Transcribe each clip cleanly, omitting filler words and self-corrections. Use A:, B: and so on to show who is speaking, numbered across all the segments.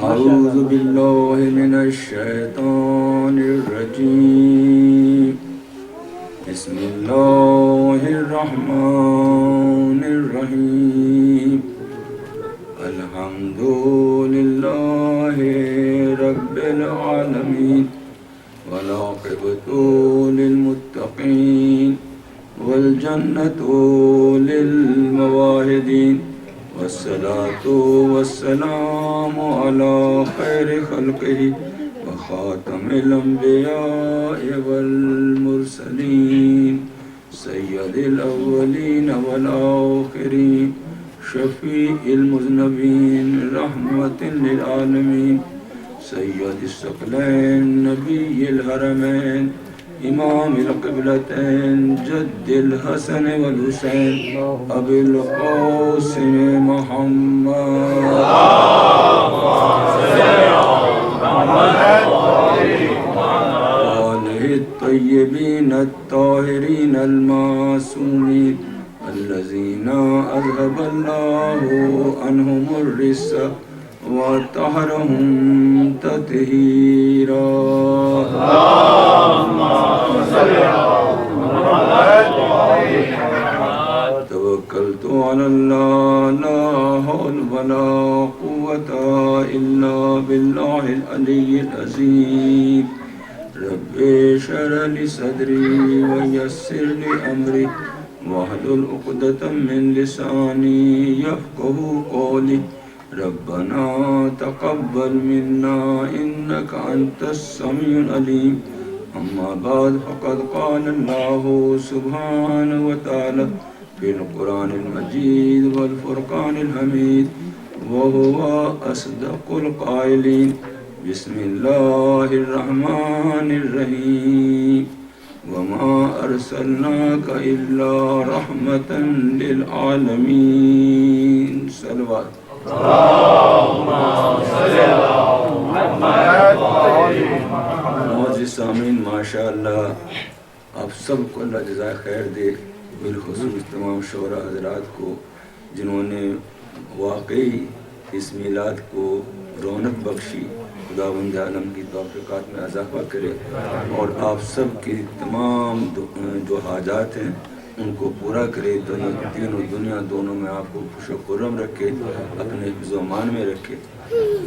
A: أعوذ بالله من الشيطان الرجيم بسم الله الرحمن الرحيم الحمد لله رب العالمين والعاقبة للمتقين والجنة للموحدين والصلاة والسلام على خير خلقه وخاتم الأنبياء والمرسلين سيد الأولين والآخرين شفيع المذنبين رحمة للعالمين سيد الثقلين نبي الحرمين إمام القبلتين جد الحسن والحسين أبي القاسم محمد وآله الطيبين الطاهرين المعصومين الذين أذهب الله عنهم الرجس وطهرهم تطهيرا اللهم صل على محمد توكلت على الله لا حول ولا قوة إلا بالله العلي العظيم رب اشرح لي صدري ويسر لي أمري واحلل عقدة من لساني يفقهوا قولي ربنا تقبل منا إنك أنت السميع العليم أما بعد فقد قال الله سبحانه وتعالى في القرآن المجيد والفرقان الحميد وهو أصدق القائلين بسم الله الرحمن الرحيم وما أرسلناك إلا رحمة للعالمين صلوات اللهم صل على محمد معزز سامعین ماشاءاللہ آپ سب کو اللہ جزائے خیر دے، بالخصوص تمام شعراء حضرات کو جنہوں نے واقعی اس میلاد کو رونق بخشی۔ خداوند عالم کی توفیقات میں اضافہ کرے اور آپ سب کی تمام جو حاجات ہیں ان کو پورا کرے، دین و دنیا دونوں میں آپ کو خوش و خرم رکھے، اپنے حفظ و امان میں رکھے۔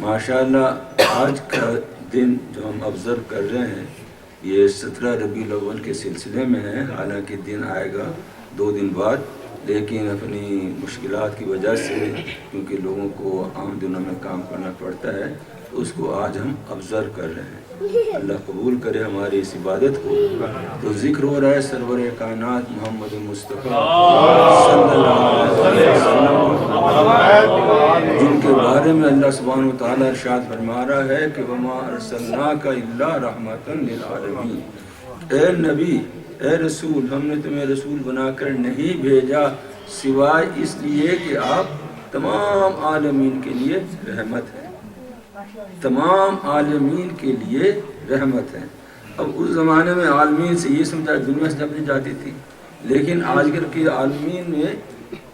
A: ماشاءاللہ آج کا دن جو ہم آبزرو کر رہے ہیں یہ 17 ربیع الاول کے سلسلے میں ہے، حالانکہ دن آئے گا 2 دن بعد، لیکن اپنی مشکلات کی وجہ سے کیونکہ لوگوں کو عام دنوں میں کام کرنا پڑتا ہے تو اس کو آج ہم آبزرو کر رہے ہیں۔ اللہ قبول کرے ہماری اس عبادت کو۔ تو ذکر ہو رہا ہے سرور کائنات محمد مصطفیٰ صلی اللہ علیہ وسلم جن کے بارے میں اللہ سبحانہ وتعالیٰ ارشاد فرما رہا ہے کہ وَمَا أَرْسَلْنَاكَ إِلَّا رَحْمَةً لِلْعَالَمِينَ، اے نبی، اے رسول، ہم نے تمہیں رسول بنا کر نہیں بھیجا سوائے اس لیے کہ آپ تمام عالمین کے لیے رحمت ہیں، تمام عالمین کے لیے رحمت ہے۔ اب اس زمانے میں عالمین سے یہ سمجھا دنیا سے جب جاتی تھی، لیکن آج کل کے عالمین میں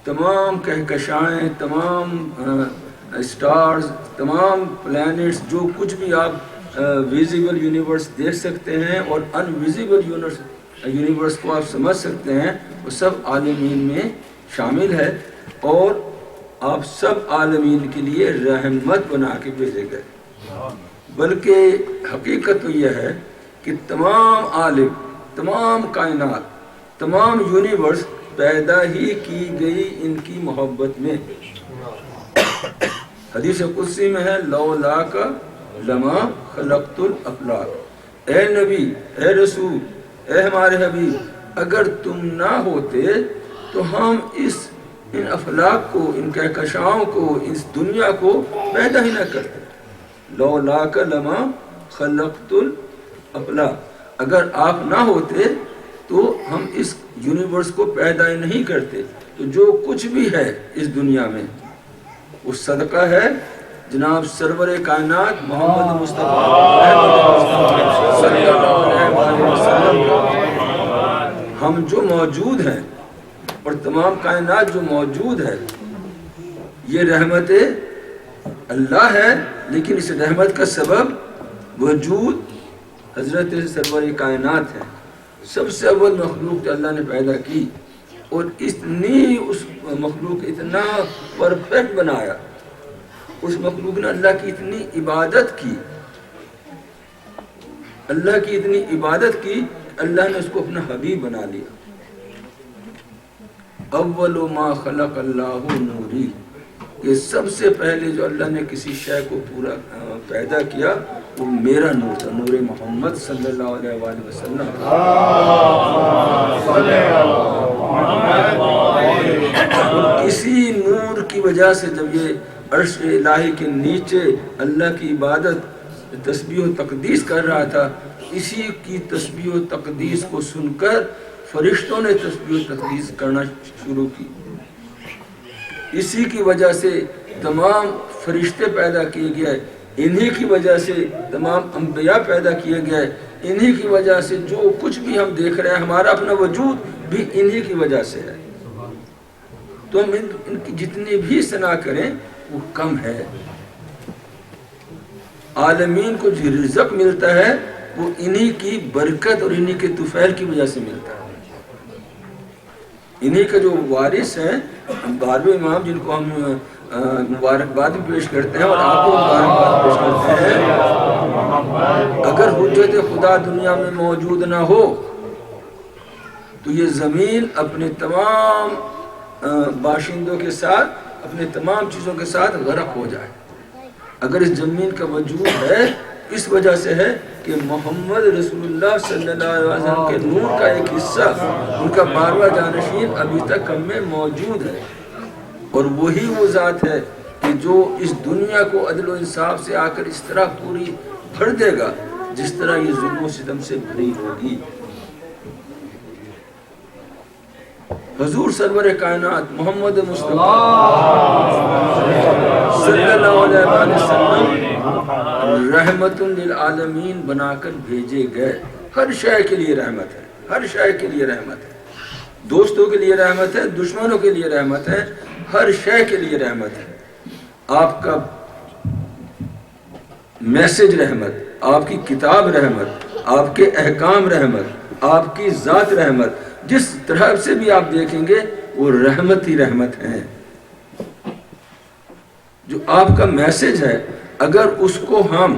A: تمام کہکشائیں، تمام اسٹارز، تمام پلانٹس، جو کچھ بھی آپ ویزیبل یونیورس دیکھ سکتے ہیں اور ان ویزیبل یونیورس کو آپ سمجھ سکتے ہیں، وہ سب عالمین میں شامل ہے اور آپ سب عالمین کے لیے رحمت بنا کے بھیجے گئے۔ بلکہ حقیقت تو یہ ہے کہ تمام عالم، تمام کائنات، تمام یونیورس پیدا ہی کی گئی ان کی محبت میں۔ حدیث قدسی میں ہے لولاک لما خلقت الافلاک، اے نبی، اے رسول، اے ہمارے حبیب، اگر تم نہ ہوتے تو ہم ان افلاک کو، ان کہکشاؤں کو، اس دنیا کو پیدا ہی نہ کرتے۔ لولاک لما خلقت الافلاک، اگر آپ نہ ہوتے تو ہم اس یونیورس کو پیدا ہی نہیں کرتے۔ تو جو کچھ بھی ہے اس دنیا میں وہ صدقہ ہے جناب سرور کائنات محمد مصطفیٰ صلی اللہ علیہ وسلم۔ ہم جو موجود ہیں اور تمام کائنات جو موجود ہے یہ رحمت اللہ ہے، لیکن اس رحمت کا سبب وجود حضرت سرور کائنات ہے۔ سب سے اول مخلوق جو اللہ نے پیدا کی، اور اتنی اس مخلوق کو اتنا پرفیکٹ بنایا، اس مخلوق نے اللہ کی اتنی عبادت کی، اللہ کی اتنی عبادت کی، اللہ نے اس کو اپنا حبیب بنا لیا۔ اول ما خلق اللہ نوری، یہ سب سے پہلے جو اللہ نے کسی شے کو پورا پیدا کیا وہ میرا نور تھا، نور محمد صلی اللہ علیہ وآلہ وسلم۔ اسی نور کی وجہ سے جب یہ عرش الہی کے نیچے اللہ کی عبادت تسبیح و تقدیس کر رہا تھا، اسی کی تسبیح و تقدیس کو سن کر فرشتوں نے تسبیح و تقدیس کرنا شروع کی۔ اسی کی وجہ سے تمام فرشتے پیدا کیے گئے، انہی کی وجہ سے تمام انبیاء پیدا کیے گئے، انہی کی وجہ سے جو کچھ بھی ہم دیکھ رہے ہیں، ہمارا اپنا وجود بھی انہی کی وجہ سے ہے۔ تو ہم ان کی جتنی بھی ثنا کریں وہ کم ہے۔ عالمین کو جو رزق ملتا ہے وہ انہی کی برکت اور انہی کے طفیل کی وجہ سے ملتا ہے۔ انہی کا جو وارث ہیں 12ویں امام، جن کو ہم مبارکباد بھی پیش کرتے ہیں اور آپ کو مبارکباد پیش کرتے ہیں، اگر حجت خدا دنیا میں موجود نہ ہو تو یہ زمین اپنے تمام باشندوں کے ساتھ، اپنے تمام چیزوں کے ساتھ غرق ہو جائے۔ اگر اس زمین کا وجود ہے اس وجہ سے ہے کہ محمد رسول اللہ صلی اللہ علیہ وسلم کے نور کا ایک حصہ، ان کا 12واں جانشین ابھی تک ہم میں موجود ہے، اور وہی وہ ذات ہے کہ جو اس دنیا کو عدل و انصاف سے آ کر اس طرح پوری بھر دے گا جس طرح یہ ظلم و ستم سے بھری ہوگی۔ حضور سرور کائنات محمد مصطفیٰ صلی اللہ علیہ وسلم رحمت للعالمین بنا کر بھیجے گئے۔ ہر شے کے لیے رحمت ہے، ہر شے کے لیے رحمت ہے، دوستوں کے لیے رحمت ہے، دشمنوں کے لیے رحمت ہے، ہر شے کے لیے رحمت ہے۔ آپ کا میسج رحمت، آپ کی کتاب رحمت، آپ کے احکام رحمت، آپ کی ذات رحمت، جس طرح سے بھی آپ دیکھیں گے وہ رحمت ہی رحمت ہے۔ جو آپ کا میسج ہے اگر اس کو ہم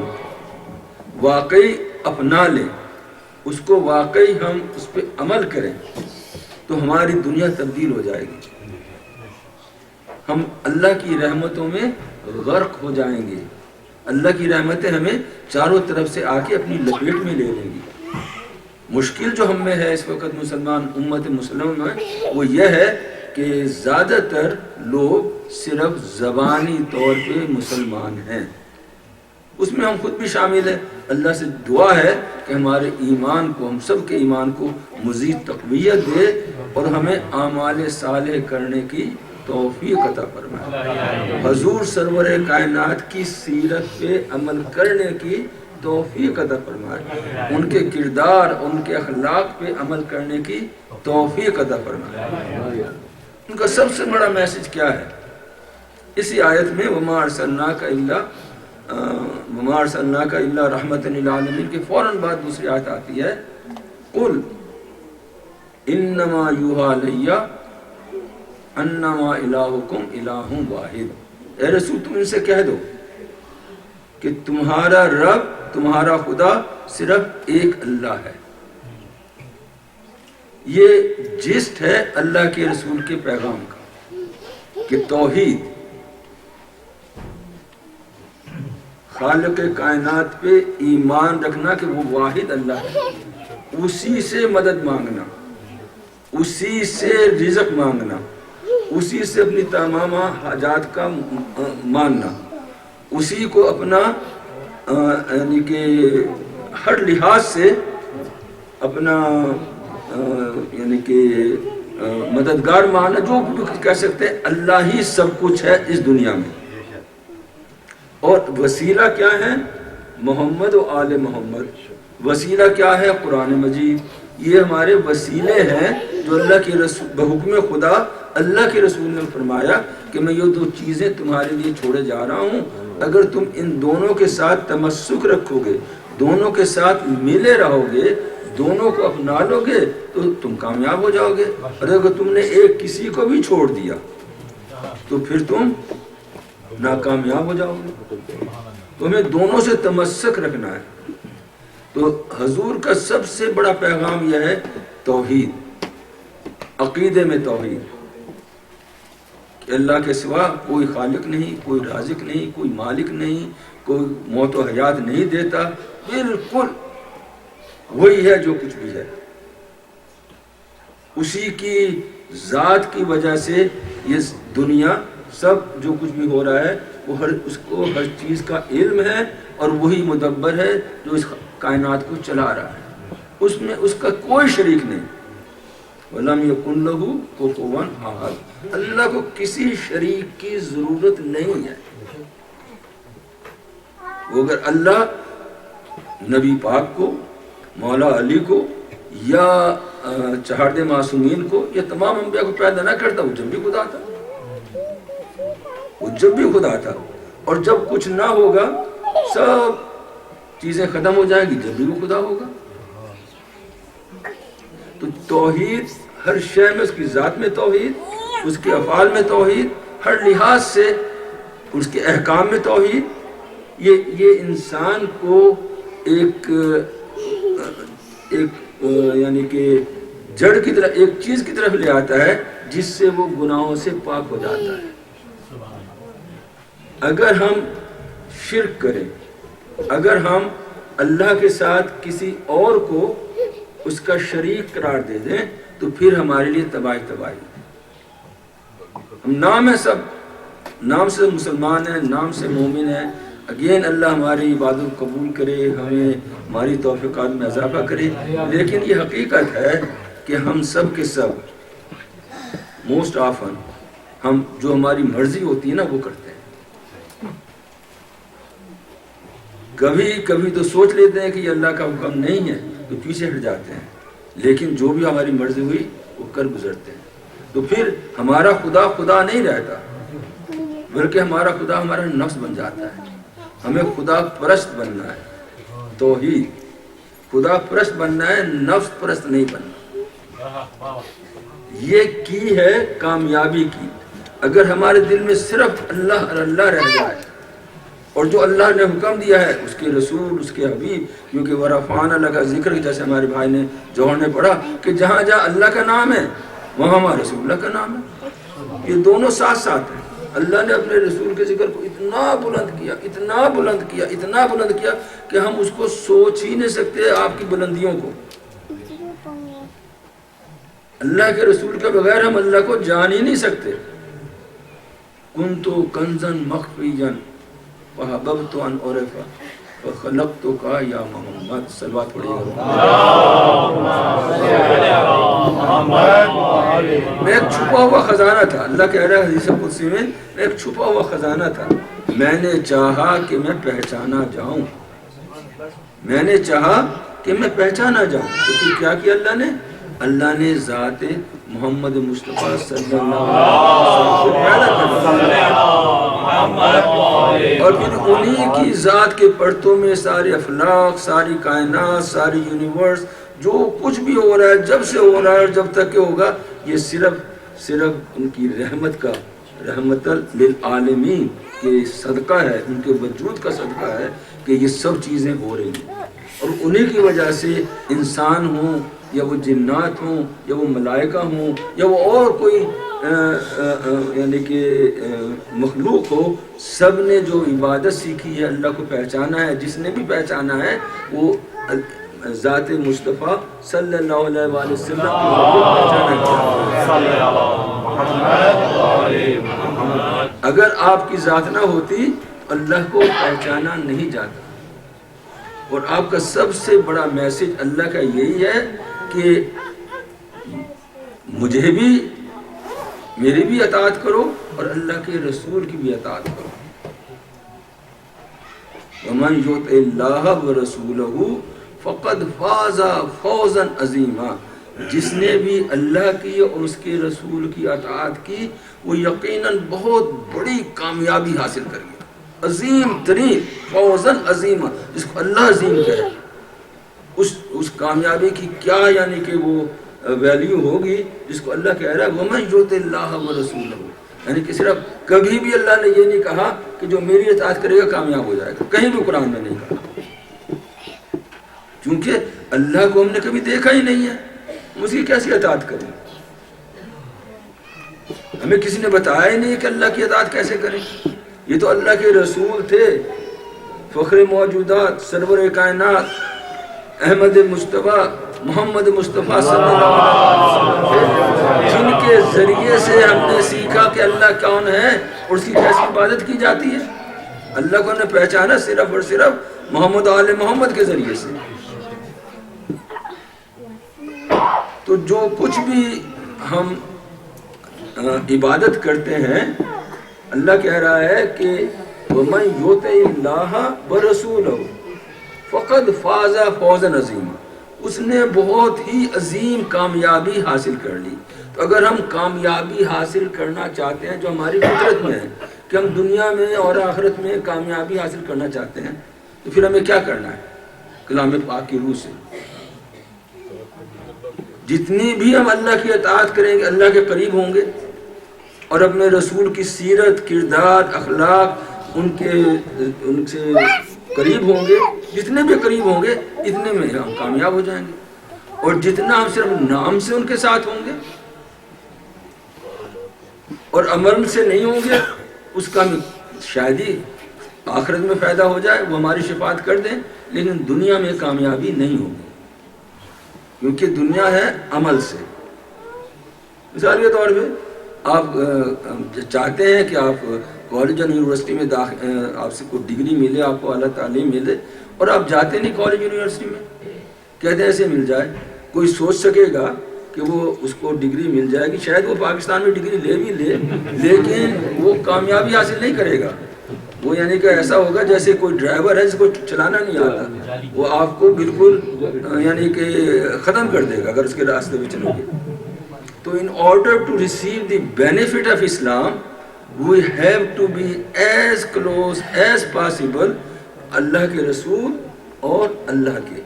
A: واقعی اپنا لیں، اس کو واقعی ہم اس پہ عمل کریں تو ہماری دنیا تبدیل ہو جائے گی، ہم اللہ کی رحمتوں میں غرق ہو جائیں گے، اللہ کی رحمتیں ہمیں چاروں طرف سے آ کے اپنی لپیٹ میں لے لیں گی۔ مشکل جو ہم میں ہے اس وقت مسلمان امت مسلم میں وہ یہ ہے کہ زیادہ تر لوگ صرف زبانی طور پہ مسلمان ہیں، اس میں ہم خود بھی شامل ہیں۔ اللہ سے دعا ہے کہ ہمارے ایمان کو، ہم سب کے ایمان کو مزید تقویت دے اور ہمیں اعمال صالح کرنے کی توفیق عطا فرمائے، حضور سرور کائنات کی سیرت پہ عمل کرنے کی توفیق عطا فرمائے، ان کے کردار، ان کے اخلاق پہ عمل کرنے کی توفیق عطا فرمائے۔ ان کا سب سے بڑا میسج کیا ہے؟ اسی آیت میں وَمَا أَرْسَلْنَاكَ إِلَّا رَحْمَةً لِلْعَالَمِينَ کے فوراً بعد دوسری آیت آتی ہے قُلْ إِنَّمَا يُوحَىٰ إِلَيَّ أَنَّمَا إِلَٰهُكُمْ إِلَٰهٌ وَاحِدٌ، اے رسول تم ان سے کہہ دو کہ تمہارا رب، تمہارا خدا صرف ایک اللہ ہے۔ یہ جسٹ ہے اللہ کے رسول کے پیغام کا کہ توحید، خالق کائنات پہ ایمان رکھنا کہ وہ واحد اللہ ہے، اسی سے مدد مانگنا، اسی سے رزق مانگنا، اسی سے اپنی تمام حاجات کا ماننا، اسی کو اپنا یعنی کہ ہر لحاظ سے اپنا یعنی کہ مددگار ماننا، جو کہہ سکتے ہیں اللہ ہی سب کچھ ہے اس دنیا میں۔ اور وسیلہ کیا ہے؟ محمد و آل محمد۔ وسیلہ کیا ہے؟ قرآن مجید۔ یہ ہمارے وسیلے ہیں جو اللہ کے رسول بحکم خدا اللہ کے رسول نے فرمایا کہ میں یہ 2 چیزیں تمہارے لیے چھوڑے جا رہا ہوں، اگر تم ان دونوں کے ساتھ تمسک رکھو گے، دونوں کے ساتھ ملے رہو گے، دونوں کو اپنا لو گے تو تم کامیاب ہو جاؤ گے، اور اگر تم نے ایک کسی کو بھی چھوڑ دیا تو پھر تم ناکامیاب ہو جاؤ گے۔ تمہیں دونوں سے تمسک رکھنا ہے۔ تو حضور کا سب سے بڑا پیغام یہ ہے توحید، عقیدے میں توحید، کہ اللہ کے سوا کوئی خالق نہیں، کوئی رازق نہیں، کوئی مالک نہیں، کوئی موت و حیات نہیں دیتا، بالکل وہی ہے جو کچھ بھی ہے، اسی کی ذات کی وجہ سے یہ دنیا سب جو کچھ بھی ہو رہا ہے وہ اس کو ہر چیز کا علم ہے، اور وہی مدبر ہے جو اس کائنات کو چلا رہا ہے، اس میں اس کا کوئی شریک نہیں۔ وَلَمْ يَكُنْ لَهُ كُفُوًا أَحَدٌ، اللہ کو کسی شریک کی ضرورت نہیں ہے۔ وہ اگر اللہ نبی پاک کو، مولا علی کو، یا چہاردے معصومین کو، یا تمام انبیاء کو پیدا نہ کرتا، وہ جب بھی خدا تھا، وہ جب بھی خدا تھا، اور جب کچھ نہ ہوگا سب چیزیں ختم ہو جائیں گی، جب بھی وہ خدا ہوگا۔ تو توحید ہر شے میں، اس کی ذات میں توحید، اس کے افعال میں توحید، ہر لحاظ سے اس کے احکام میں توحید، یہ انسان کو ایک یعنی کہ جڑ کی طرف، ایک چیز کی طرف لے آتا ہے جس سے وہ گناہوں سے پاک ہو جاتا ہے۔ اگر ہم شرک کریں، اگر ہم اللہ کے ساتھ کسی اور کو اس کا شریک قرار دے دیں تو پھر ہمارے لیے تباہی۔ ہم نام ہے، سب نام سے مسلمان ہیں، نام سے مومن ہیں، اگین اللہ ہماری عبادت قبول کرے، ہمیں ہماری توفیقات میں اضافہ کرے، لیکن یہ حقیقت ہے کہ ہم سب کے سب موسٹ آفن ہم جو ہماری مرضی ہوتی ہے نا وہ کرتے ہیں۔ کبھی کبھی تو سوچ لیتے ہیں کہ یہ اللہ کا حکم نہیں ہے تو پیچھے ہٹ جاتے ہیں، لیکن جو بھی ہماری مرضی ہوئی وہ کر گزرتے ہیں۔ تو پھر ہمارا خدا خدا نہیں رہتا، بلکہ ہمارا خدا ہمارا نفس بن جاتا ہے۔ ہمیں خدا پرست بننا ہے، توحید، خدا پرست بننا ہے، نفس پرست نہیں بننا۔ یہ کی ہے کامیابی کی۔ اگر ہمارے دل میں صرف اللہ اور اللہ رہ جائے، اور جو اللہ نے حکم دیا ہے، اس کے رسول، اس کے حبیب، کیونکہ وَرَفَعْنَا لَكَ ذِكْرَكَ، جیسے ہمارے بھائی نے جوہر نے پڑھا کہ جہاں جہاں اللہ کا نام ہے وہاں ہمارے رسول اللہ کا نام ہے، یہ دونوں ساتھ ساتھ ہیں۔ اللہ نے اپنے رسول کے ذکر کو اتنا بلند کیا، اتنا بلند کیا، اتنا بلند کیا کہ ہم اس کو سوچ ہی نہیں سکتے، آپ کی بلندیوں کو۔ اللہ کے رسول کے بغیر ہم اللہ کو جان ہی نہیں سکتے۔ كُنْتُ كَنْزًا مَخْفِيًّا فَحَبَبْتُ أَنْ أُعْرَفَ فَخَلَقْتُكَ يَا محمد۔ صلوات پڑھیے گا۔ میں ایک چھپا ہوا خزانہ تھا، اللہ کہہ رہا ہے حدیث قدسی میں، میں ایک چھپا ہوا خزانہ تھا، میں نے چاہا کہ میں پہچانا جاؤں، میں نے چاہا کہ میں پہچانا جاؤں۔ تو پھر کیا کیا اللہ نے؟ اللہ نے ذات محمد مصطفیٰ صلی اللہ علیہ وسلم پیدا کر، اور پھر انہی کی ذات کے پرتوں میں سارے افلاق، ساری کائنات، ساری یونیورس، جو کچھ بھی ہو رہا ہے، جب سے ہو رہا ہے اور جب تک کہ ہوگا، یہ صرف ان کی رحمت کا، رحمت للعالمین کے صدقہ ہے، ان کے وجود کا صدقہ ہے کہ یہ سب چیزیں ہو رہی ہیں۔ اور انہی کی وجہ سے انسان ہوں یا وہ جنات ہوں یا وہ ملائکہ ہوں یا وہ اور کوئی یعنی کہ مخلوق ہو، سب نے جو عبادت سیکھی ہے، اللہ کو پہچانا ہے، جس نے بھی پہچانا ہے وہ ذات مصطفیٰ صلی اللہ علیہ وآلہ وسلم کی پہچانا ہے۔ اگر آپ کی ذات نہ ہوتی اللہ کو پہچانا نہیں جاتا۔ اور آپ کا سب سے بڑا میسج اللہ کا یہی ہے کہ مجھے بھی، میری بھی اطاعت کرو اور اللہ کے رسول کی بھی اطاعت کرو۔ وَمَنْ يُطِعِ اللَّهَ وَرَسُولَهُ فَقَدْ فَازَ فَوْزًا عَظِيمًا۔ جس نے بھی اللہ کی اور اس کے رسول کی اطاعت کی وہ یقیناً بہت بڑی کامیابی حاصل کر گیا، عظیم ترین فوزن عظیم، جس کو اللہ عظیم کہے، اس کامیابی کی کیا یعنی کہ وہ ویلیو ہوگی جس کو اللہ کہہ رہا ہے وَمَن يُطِعِ اللَّهَ وَرَسُولَهُ، یعنی کہ صرف کبھی بھی اللہ نے یہ نہیں کہا کہ جو میری اطاعت کرے گا کامیاب ہو جائے گا، کہیں بھی قرآن میں نہیں کہا، کیونکہ اللہ کو ہم نے کبھی دیکھا ہی نہیں ہے، اس کی کیسی اطاعت کریں؟ ہمیں کسی نے بتایا ہی نہیں کہ اللہ کی اطاعت کیسے کریں۔ یہ تو اللہ کے رسول تھے، فخر موجودات، سرور کائنات، احمد مصطفیٰ محمد مصطفیٰ صلی اللہ علیہ وسلم، جن کے ذریعے سے ہم نے سیکھا کہ اللہ کون ہے اور اس کی کیسی عبادت کی جاتی ہے۔ اللہ کو ہم نے پہچانا صرف اور صرف محمد آل محمد کے ذریعے سے۔ تو جو کچھ بھی ہم عبادت کرتے ہیں اللہ کہہ رہا ہے کہ وَمَن يُطِعِ اللَّهَ وَرَسُولَهُ فَقَدْ فَازَ فَوْزًا عَظِيمًا، اس نے بہت ہی عظیم کامیابی حاصل کر لی۔ تو اگر ہم کامیابی حاصل کرنا چاہتے ہیں جو ہماری فطرت میں ہے کہ ہم دنیا میں اور آخرت میں کامیابی حاصل کرنا چاہتے ہیں، تو پھر ہمیں کیا کرنا ہے؟ کلام پاک کی روح سے جتنی بھی ہم اللہ کی اطاعت کریں گے اللہ کے قریب ہوں گے، اور اپنے رسول کی سیرت، کردار، اخلاق ان سے قریب ہوں گے، جتنے بھی قریب ہوں گے اتنے میں ہم کامیاب ہو جائیں گے، اور جتنا ہم صرف نام سے ان کے ساتھ ہوں گے اور عمل سے نہیں ہوں گے، اس کا شاید ہی آخرت میں فائدہ ہو جائے، وہ ہماری شفاعت کر دیں، لیکن دنیا میں کامیابی نہیں ہوگی، کیونکہ دنیا ہے عمل سے۔ مثال کے طور پہ آپ چاہتے ہیں کہ آپ کالج اور یونیورسٹی میں آپ سے کوئی ڈگری ملے، آپ کو اعلیٰ تعلیم ملے، اور آپ جاتے نہیں کالج یونیورسٹی میں، کہتے ہیں ایسے مل جائے، کوئی سوچ سکے گا کہ وہ اس کو ڈگری مل جائے گی، شاید وہ پاکستان میں ڈگری لے بھی لے لیکن وہ کامیابی حاصل نہیں کرے گا، وہ یعنی کہ ایسا ہوگا جیسے کوئی ڈرائیور ہے جس کو چلانا نہیں آتا، وہ آپ کو بالکل یعنی کہ ختم کر دے گا اگر اس کے راستے پہ چلو گے۔ تو in order to receive the benefit of Islam we have to be as close as possible اللہ کے رسول اور اللہ کے۔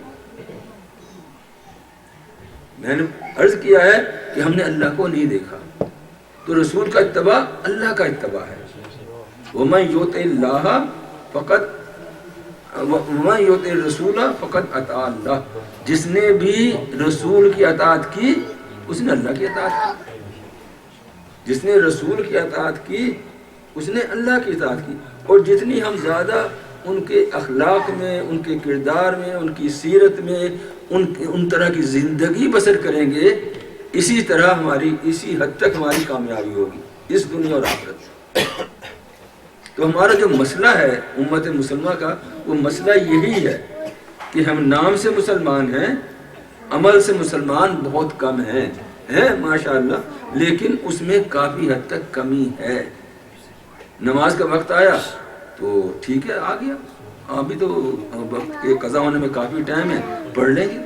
A: میں نے عرض کیا ہے کہ ہم نے اللہ کو نہیں دیکھا، تو رسول کا اتباع اللہ کا اتباع ہے۔ وَمَن يُطِعِ اللَّهَ وَمَن يُطِعِ الرَّسُولَ فَقَدْ أَطَاعَ اللَّهَ، جس نے بھی رسول کی اطاعت کی اس نے اللہ کی اطاعت کی، جس نے رسول کی اطاعت کی اس نے اللہ کی اطاعت کی، اور جتنی ہم زیادہ ان کے اخلاق میں، ان کے کردار میں، ان کی سیرت میں ان طرح کی زندگی بسر کریں گے، اسی طرح اسی حد تک ہماری کامیابی ہوگی اس دنیا اور آخرت۔ تو ہمارا جو مسئلہ ہے امت مسلمہ کا، وہ مسئلہ یہی ہے کہ ہم نام سے مسلمان ہیں، عمل سے مسلمان بہت کم ہیں ماشاءاللہ، لیکن اس میں کافی حد تک کمی ہے۔ نماز کا وقت آیا تو ٹھیک ہے آ گیا، ابھی تو وقت کے قضا ہونے میں کافی ٹائم ہے، پڑھ لیں گے،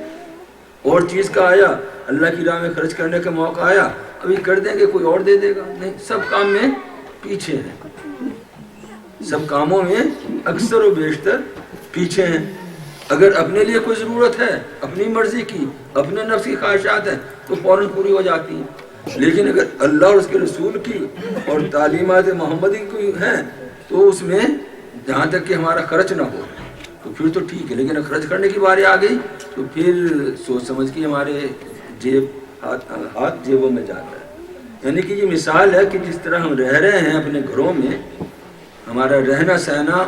A: اور چیز کا آیا اللہ کی راہ میں خرچ کرنے کا موقع آیا ابھی کر دیں گے، کوئی اور دے دے گا، نہیں، سب کام میں پیچھے ہیں، سب کاموں میں اکثر و بیشتر پیچھے ہیں۔ اگر اپنے لیے کوئی ضرورت ہے، اپنی مرضی کی، اپنے نفس کی خواہشات ہیں تو فوراً پوری ہو جاتی ہیں، لیکن اگر اللہ اور اس کے رسول کی اور تعلیمات محمدی کی ہیں تو اس میں جہاں تک کہ ہمارا خرچ نہ ہو تو پھر تو ٹھیک ہے، لیکن خرچ کرنے کی باری آ گئی تو پھر سوچ سمجھ کے ہمارے ہاتھ جیبوں میں جاتا ہے۔ یعنی کہ یہ مثال ہے کہ جس طرح ہم رہ رہے ہیں اپنے گھروں میں، ہمارا رہنا سہنا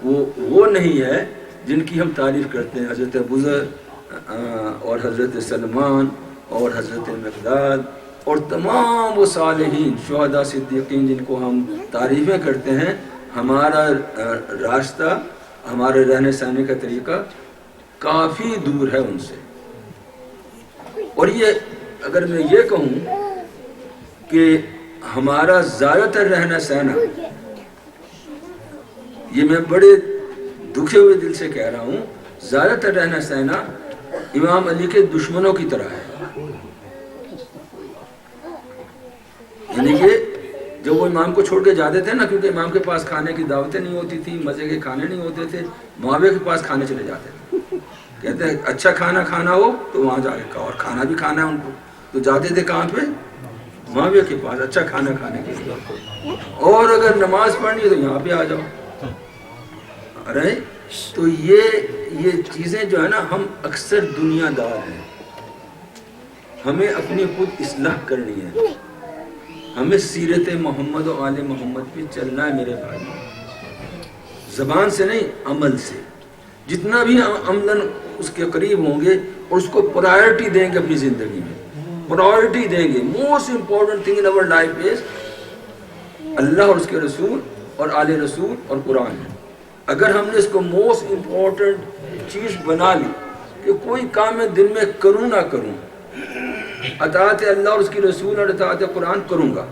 A: وہ نہیں ہے جن کی ہم تعریف کرتے ہیں، حضرت ابوذر اور حضرت سلمان اور حضرت مقداد اور تمام وہ صالحین، شہداء، صدیقین جن کو ہم تعریفیں کرتے ہیں۔ ہمارا راستہ، ہمارے رہنے سہنے کا طریقہ کافی دور ہے ان سے۔ اور یہ اگر میں یہ کہوں کہ ہمارا زیادہ تر رہنا سہنا، یہ میں بڑے دکھے ہوئے دل سے کہہ رہا ہوں، زیادہ تر رہنا سہنا امام علی کے دشمنوں کی طرح ہے۔ یعنی کہ جب وہ امام کو چھوڑ کے جاتے تھے نا، کیونکہ امام کے پاس کھانے کی دعوتیں نہیں ہوتی تھی، مزے کے کھانے نہیں ہوتے تھے، معاویہ کے پاس کھانے چلے جاتے تھے. کہتے ہیں اچھا کھانا کھانا ہو تو وہاں جا کے کھاؤ، اور کھانا بھی کھانا ہے ان کو، تو جاتے تھے کہاں پہ؟ معاویہ کے پاس اچھا کھانا کھانے کے لیے. اور اگر نماز پڑھنی ہے تو یہاں پہ آ جاؤ. ارے تو یہ چیزیں جو ہے نا، ہم اکثر دنیا دار ہیں، ہمیں اپنی خود اصلاح کرنی ہے، ہمیں سیرت محمد و آل محمد پہ چلنا ہے میرے بھائی، زبان سے نہیں عمل سے. جتنا بھی عملاً اس کے قریب ہوں گے اور اس کو پرائرٹی دیں گے اپنی زندگی میں، پرائرٹی دیں گے. Most important thing in our life is Allah اور اس کے رسول اور آل رسول اور قرآن ہے. اگر ہم نے اس کو موسٹ امپورٹنٹ چیز بنا لی کہ کوئی کام میں دن میں کروں نہ کروں، اطاعت اللہ اور اس کی رسول اور اطاعت قرآن کروں گا،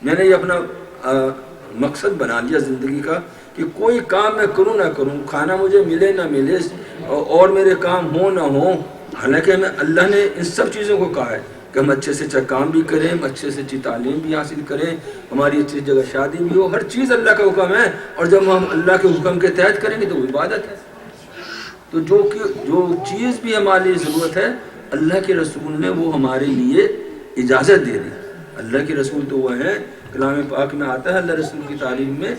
A: میں نے یہ اپنا مقصد بنا لیا زندگی کا کہ کوئی کام میں کروں نہ کروں، کھانا مجھے ملے نہ ملے اور میرے کام ہوں نہ ہوں. حالانکہ ہمیں اللہ نے ان سب چیزوں کو کہا ہے کہ ہم اچھے سے اچھا کام بھی کریں، ہم اچھے سے اچھی تعلیم بھی حاصل کریں، ہماری اچھی جگہ شادی بھی ہو، ہر چیز اللہ کا حکم ہے. اور جب ہم اللہ کے حکم کے تحت کریں گے تو وہ عبادت ہے. تو جو چیز بھی ہماری ضرورت ہے اللہ کے رسول نے وہ ہمارے لیے اجازت دے دی. اللہ کے رسول تو وہ ہیں، کلام پاک میں آتا ہے اللہ رسول کی تعلیم میں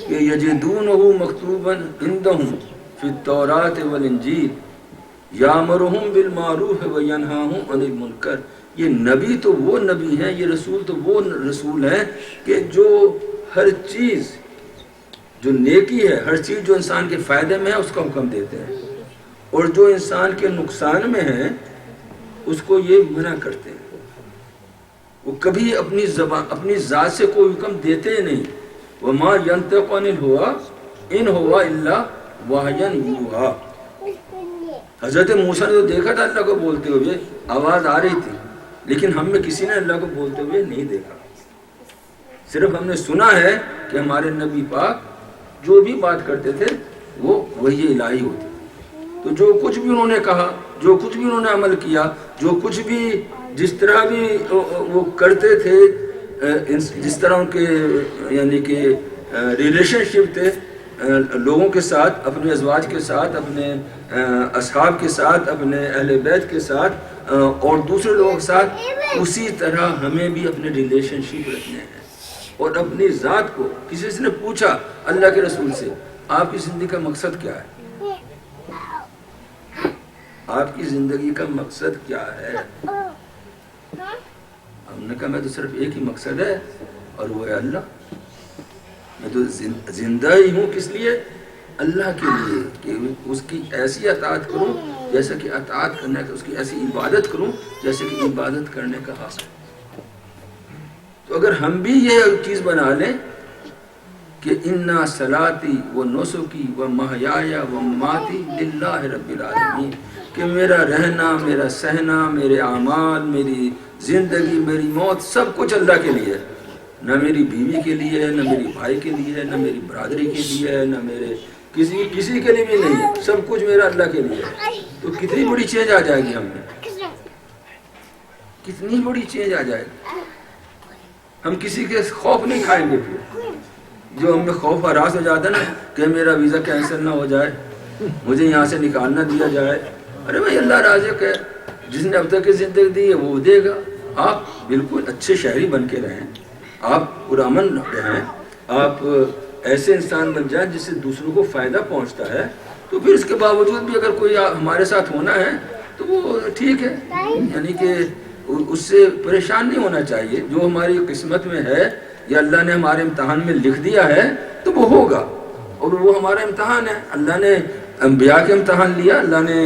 A: کہ یجدونہ مکتوبا عندہم فی التوراۃ والانجیل یامرہم بالمعروف وینہاہم عن المنکر. یہ نبی تو وہ نبی ہیں، یہ رسول تو وہ رسول ہیں کہ جو ہر چیز جو نیکی ہے، ہر چیز جو انسان کے فائدے میں ہے اس کا حکم دیتے ہیں، اور جو انسان کے نقصان میں ہے اس کو یہ منع کرتے ہیں. وہ کبھی اپنی ذات سے کوئی حکم دیتے نہیں. وَمَا يَنْطِقُ عَنِ الْهَوَىٰ إِنْ هُوَ إِلَّا وَحْيٌ يُوحَىٰ. حضرت موسیٰ نے تو دیکھا تھا اللہ کو بولتے ہوئے، آواز آ رہی تھی، لیکن ہم میں کسی نے اللہ کو بولتے ہوئے نہیں دیکھا. صرف ہم نے سنا ہے کہ ہمارے نبی پاک جو بھی بات کرتے تھے وہ وحی الہی ہوتی. تو جو کچھ بھی انہوں نے کہا، جو کچھ بھی انہوں نے عمل کیا، جو کچھ بھی جس طرح بھی وہ کرتے تھے، جس طرح ان کے یعنی کہ ریلیشن شپ تھے لوگوں کے ساتھ، اپنے ازواج کے ساتھ، اپنے اصحاب کے ساتھ، اپنے اہل بیت کے ساتھ اور دوسرے لوگوں کے ساتھ، اسی طرح ہمیں بھی اپنے ریلیشن شپ رکھنے ہیں. اور اپنی ذات کو، کسی سے نے پوچھا اللہ کے رسول سے آپ کی زندگی کا مقصد کیا ہے؟ آپ کی زندگی کا مقصد کیا ہے؟ ہم نے کہا میں تو صرف ایک ہی مقصد ہے اور وہ ہے اللہ. میں تو زندہ ہی ہوں کس لیے؟ اللہ کے لیے، کہ اس کی ایسی اطاعت کروں جیسا کہ اطاعت کرنے کا، اس کی ایسی عبادت کروں جیسے کہ عبادت کرنے کا حق ہے. تو اگر ہم بھی یہ چیز بنا لیں کہ اِنَّا صَلَاتِي وَنُسُكِي وَمَحْيَايَ وَمَمَاتِي لِلَّهِ رَبِّ الْعَالَمِينَ، کہ میرا رہنا، میرا سہنا، میرے اعمال، میری زندگی، میری موت، سب کچھ اللہ کے لیے ہے. نہ میری بیوی کے لیے ہے، نہ میری بھائی کے لیے ہے، نہ میری برادری کے لیے ہے، نہ میرے کسی کے لیے بھی نہیں ہے، سب کچھ میرا اللہ کے لیے ہے. تو کتنی بڑی چینج آ جائے گی ہم میں، کتنی بڑی چینج آ جائے گی. ہم کسی کے خوف نہیں کھائیں گے. پھر جو ہم میں خوف ہراس ہو جاتا ہے نا کہ میرا ویزا کینسل نہ ہو جائے، مجھے یہاں سے نکالنا دیا جائے. ارے بھائی اللہ رازق ہے، جس نے اب تک کی زندگی دی ہے وہ دے گا. آپ بالکل اچھے شہری بن کے رہیں، آپ پرامن رہیں، آپ ایسے انسان بن جائیں جس سے دوسروں کو فائدہ پہنچتا ہے. تو پھر اس کے باوجود بھی اگر کوئی ہمارے ساتھ ہونا ہے تو وہ ٹھیک ہے، یعنی کہ اس سے پریشان نہیں ہونا چاہیے. جو ہماری قسمت میں ہے یا اللہ نے ہمارے امتحان میں لکھ دیا ہے تو وہ ہوگا، اور وہ ہمارا امتحان ہے. اللہ نے انبیاء کے امتحان لیا، اللہ نے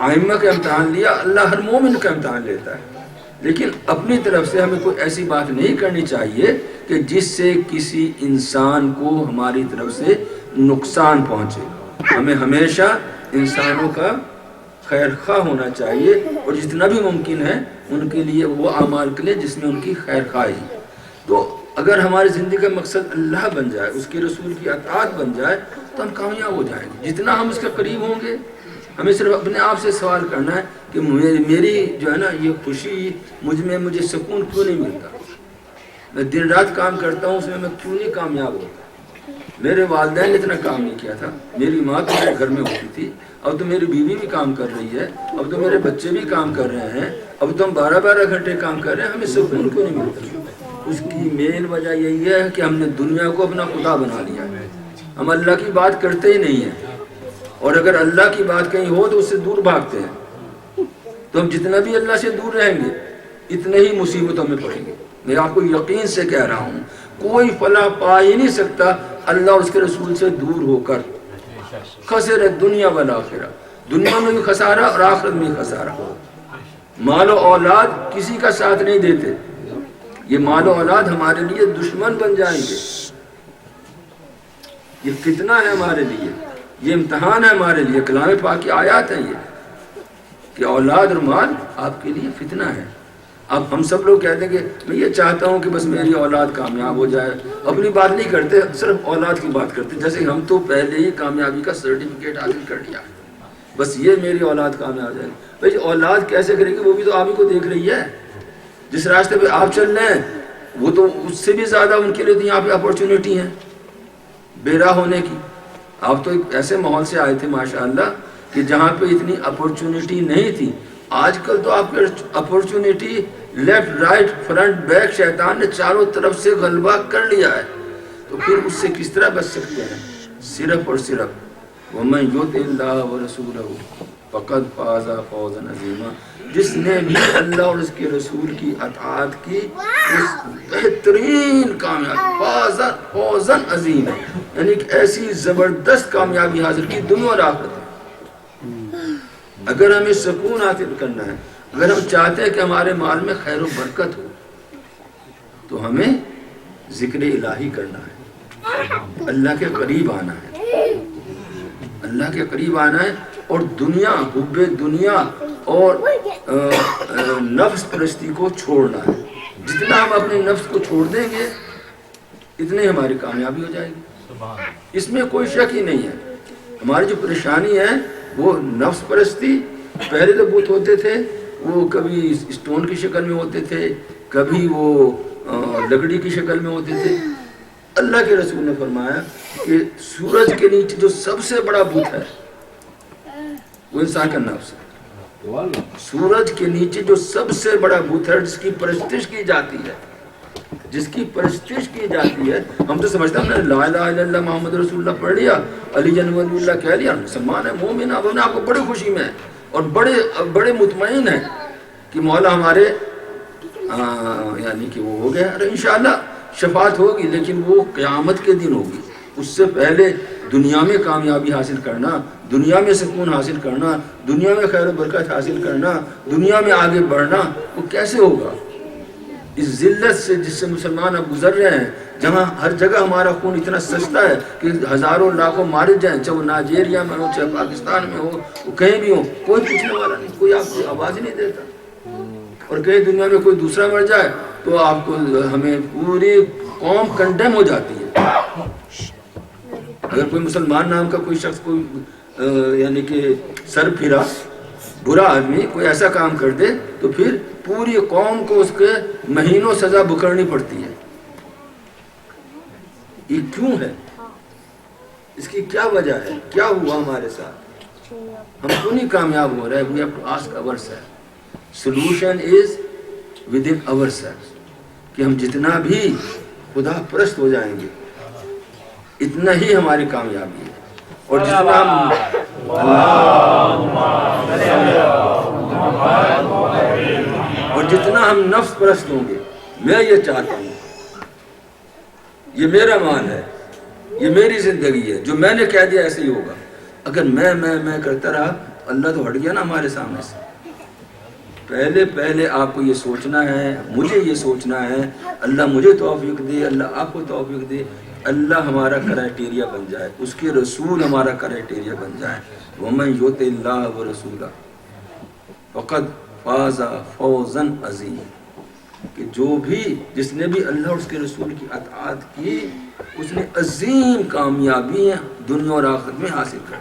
A: ائمہ کا امتحان لیا، اللہ ہر مومن کا امتحان لیتا ہے. لیکن اپنی طرف سے ہمیں کوئی ایسی بات نہیں کرنی چاہیے کہ جس سے کسی انسان کو ہماری طرف سے نقصان پہنچے. ہمیں ہمیشہ انسانوں کا خیر خواہ ہونا چاہیے، اور جتنا بھی ممکن ہے ان کے لیے وہ اعمال کریں جس میں ان کی خیر خواہی. تو اگر ہماری زندگی کا مقصد اللہ بن جائے، اس کے رسول کی اطاعت بن جائے تو ہم کامیاب ہو جائیں گے. جتنا ہم اس کے قریب ہوں گے، ہمیں صرف اپنے آپ سے سوال کرنا ہے کہ میری جو ہے نا یہ خوشی مجھے سکون کیوں نہیں ملتا. میں دن رات کام کرتا ہوں، اس میں کیوں نہیں کامیاب ہوتا. میرے والدین نے اتنا کام نہیں کیا تھا، میری ماں تو میرے گھر میں ہوتی تھی، اب تو میری بیوی بھی کام کر رہی ہے، اب تو میرے بچے بھی کام کر رہے ہیں، اب تو ہم 12 گھنٹے کام کر رہے ہیں، ہمیں سکون کیوں نہیں ملتا. اس کی مین وجہ یہی ہے کہ ہم نے دنیا کو اپنا خدا بنا لیا ہے. ہم اللہ کی بات کرتے ہی نہیں ہیں، اور اگر اللہ کی بات کہیں ہو تو اس سے دور بھاگتے ہیں. تو ہم جتنا بھی اللہ سے دور رہیں گے اتنے ہی مصیبتوں میں پڑیں گے. میں آپ کو یقین سے کہہ رہا ہوں، کوئی فلاح پا ہی نہیں سکتا اللہ اور اس کے رسول سے دور ہو کر. خسر دنیا والآخرہ، دنیا میں بھی خسارہ اور آخرت میں بھی خسارہ. مال و اولاد کسی کا ساتھ نہیں دیتے. یہ مال و اولاد ہمارے لیے دشمن بن جائیں گے. یہ فتنہ ہے ہمارے لیے، یہ امتحان ہے ہمارے لیے. کلام پاک کی آیات ہیں یہ کہ اولاد اور مال آپ کے لیے فتنہ ہے. اب ہم سب لوگ کہتے ہیں کہ میں یہ چاہتا ہوں کہ بس میری اولاد کامیاب ہو جائے. اپنی بات نہیں کرتے، صرف اولاد کی بات کرتے، جیسے ہم تو پہلے ہی کامیابی کا سرٹیفکیٹ حاصل کر لیا، بس یہ میری اولاد کامیاب ہو جائے. بھائی اولاد کیسے کرے گی؟ وہ بھی تو آپ ہی کو دیکھ رہی ہے. جس راستے پہ آپ چل رہے ہیں وہ تو اس سے بھی زیادہ ان کے لیے تو یہاں پہ اپورچونیٹی ہیں بے راہ ہونے کی. آپ تو ایک ایسے ماحول سے آئے تھے ماشاءاللہ کہ جہاں پہ اتنی اپورچونیٹی نہیں تھی. آج کل تو آپ کے opportunity left right front back شیطان نے چاروں طرف سے غلبہ کر لیا ہے. تو پھر اس سے کس طرح بچ سکتے ہیں؟ صرف اور صرف وَمَن يُطِعِ اللَّهَ وَرَسُولَهُ فَقَدْ فَازَ فَوْزًا عَظِيمًا. جس نے بھی اللہ اور اس کے رسول کی اطاعت کی اس بہترین کامیابی فَازَ فَوْزًا عَظِيمًا، یعنی ایک ایسی زبردست کامیابی حاصل کی دنیا اور آخرت میں. اگر ہمیں سکون حاصل کرنا ہے، اگر ہم چاہتے ہیں کہ ہمارے مال میں خیر و برکت ہو، تو ہمیں ذکر الہی کرنا ہے، اللہ کے قریب آنا ہے، اللہ کے قریب آنا ہے. اور دنیا، حب دنیا اور نفس پرستی کو چھوڑنا ہے. جتنا ہم اپنے نفس کو چھوڑ دیں گے اتنے ہماری کامیابی ہو جائے گی. اس میں کوئی شک ہی نہیں ہے. ہماری جو پریشانی ہے وہ نفس پرستی. پہلے تو بت ہوتے تھے، وہ کبھی اسٹون کی شکل میں ہوتے تھے، کبھی وہ لکڑی کی شکل میں ہوتے تھے. اللہ کے رسول نے فرمایا کہ سورج کے نیچے جو سب سے بڑا بت ہے وہ انسان کا نفس ہے. سورج کے نیچے جو سب سے بڑا بت ہے جس کی پرستش کی جاتی ہے، جس کی پرستش کی جاتی ہے. ہم تو سمجھتے ہیں لا الہ الا اللہ محمد رسول اللہ پڑھ لیا، علی جن ولی اللہ کہہ لیا، مسلمان ہے، مومن ہے. اب ہم نے آپ کو بڑی خوشی میں اور بڑے مطمئن ہیں کہ مولا ہمارے یعنی کہ وہ ہو گیا. انشاءاللہ شفاعت ہوگی، لیکن وہ قیامت کے دن ہوگی. اس سے پہلے دنیا میں کامیابی حاصل کرنا، دنیا میں سکون حاصل کرنا، دنیا میں خیر و برکت حاصل کرنا، دنیا میں آگے بڑھنا، وہ کیسے ہوگا؟ اس ذلت سے جس سے مسلمان اب گزر رہے ہیں، جہاں ہر جگہ ہمارا خون اتنا سستا ہے کہ ہزاروں لاکھوں مارے جائیں، چاہے وہ نائجیریا میں ہو، چاہے پاکستان میں ہو، وہ کہیں بھی ہو، کوئی پوچھنے والا نہیں، کوئی آپ کو آواز ہی نہیں دیتا. اور کہیں دنیا میں کوئی دوسرا مر جائے تو آپ کو ہمیں پوری قوم کنڈیم ہو جاتی ہے. اگر کوئی مسلمان نام کا کوئی شخص کوئی یعنی کہ سر پھرا برا آدمی کوئی ایسا کام کر دے تو پھر پوری قوم کو اس کے مہینوں سزا بکرنی پڑتی ہے. یہ کیوں ہے؟ اس کی کیا وجہ ہے؟ کیا ہوا ہمارے ساتھ؟ ہم کیوں نہیں کامیاب ہو رہے؟ We have to ask ourselves. Solution is within ourselves. کہ ہم جتنا بھی خدا پرست ہو جائیں گے اتنا ہی ہماری کامیابی ہے. اور جتنا ہم نفس پرست ہوں گے، میں یہ چاہتا ہوں، یہ میرا مال ہے، یہ میری زندگی ہے، جو میں نے کہہ دیا ایسے ہی ہوگا. اگر میں کرتا رہا، اللہ تو ہٹ گیا نا ہمارے سامنے سے. پہلے آپ کو یہ سوچنا ہے، مجھے یہ سوچنا ہے، اللہ مجھے توفیق دے، اللہ آپ کو توفیق دے، اللہ ہمارا کرائٹیریا بن جائے، اس کے رسول ہمارا کرائٹیریا بن جائے. وَمَن يُطِعِ اللَّهَ وَرَسُولَهُ فَقَدْ فَازَ فَوْزًا عَظِيمًا. کہ جو بھی جس نے بھی اللہ اور اس کے رسول کی اطاعت کی اس نے عظیم کامیابیاں دنیا اور آخرت میں حاصل کر.